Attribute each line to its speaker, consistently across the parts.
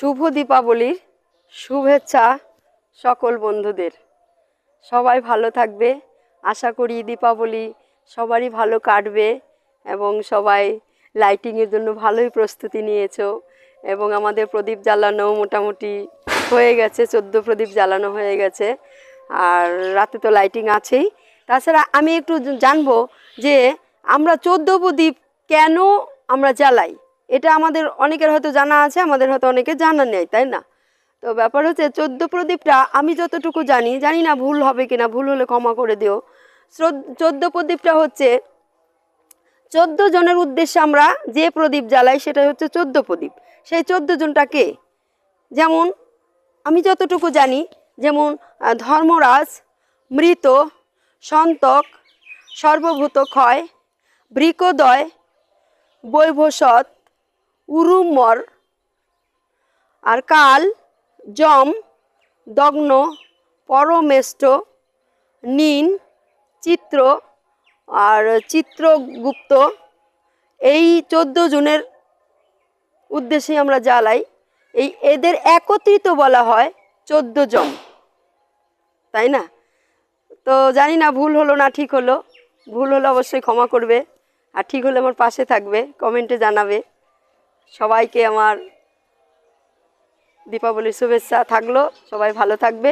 Speaker 1: শুভ দীপাবলির শুভেচ্ছা সকল বন্ধুদের। সবাই ভালো থাকবে, আশা করি দীপাবলি সবারই ভালো কাটবে এবং সবাই লাইটিংয়ের জন্য ভালোই প্রস্তুতি নিয়েছো এবং আমাদের প্রদীপ জ্বালানো মোটামুটি হয়ে গেছে, 14 প্রদীপ জ্বালানো হয়ে গেছে, আর রাতে তো লাইটিং আছেই। তাছাড়া আমি একটু জানবো যে আমরা 14 প্রদীপ কেন আমরা জ্বালাই, এটা আমাদের অনেকের হয়তো জানা আছে, আমাদের হয়তো অনেকে জানা নেই, তাই না? তো ব্যাপার হচ্ছে 14 প্রদীপটা আমি যতটুকু জানি না ভুল হবে কিনা, ভুল হলে ক্ষমা করে দিও। 14 প্রদীপটা হচ্ছে 14 জনের উদ্দেশ্যে আমরা যে প্রদীপ জ্বালাই সেটা হচ্ছে 14 প্রদীপ। সেই 14 জনটা কে? যেমন আমি যতটুকু জানি, যেমন ধর্মরাজ, মৃত, সন্তক, সর্বভূত ক্ষয়, বৃকোদয়, বৈভসৎ, উরুমর, আর কাল, যম, দগ্ন, পরমেষ্ঠ, নীন, চিত্র আর চিত্রগুপ্ত, এই 14 জনের উদ্দেশ্যে আমরা জ্বালাই। এদের একত্রিত বলা হয় 14 যম, তাই না? তো জানি না ভুল হলো না ঠিক হলো, ভুল হলে অবশ্যই ক্ষমা করবে, আর ঠিক হলে আমার পাশে থাকবে, কমেন্টে জানাবে। সবাইকে আমার দীপাবলির শুভেচ্ছা থাকলো, সবাই ভালো থাকবে,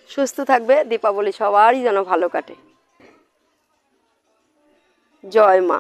Speaker 1: সুস্থ থাকবে, দীপাবলি সবারই যেন ভালো কাটে। জয় মা।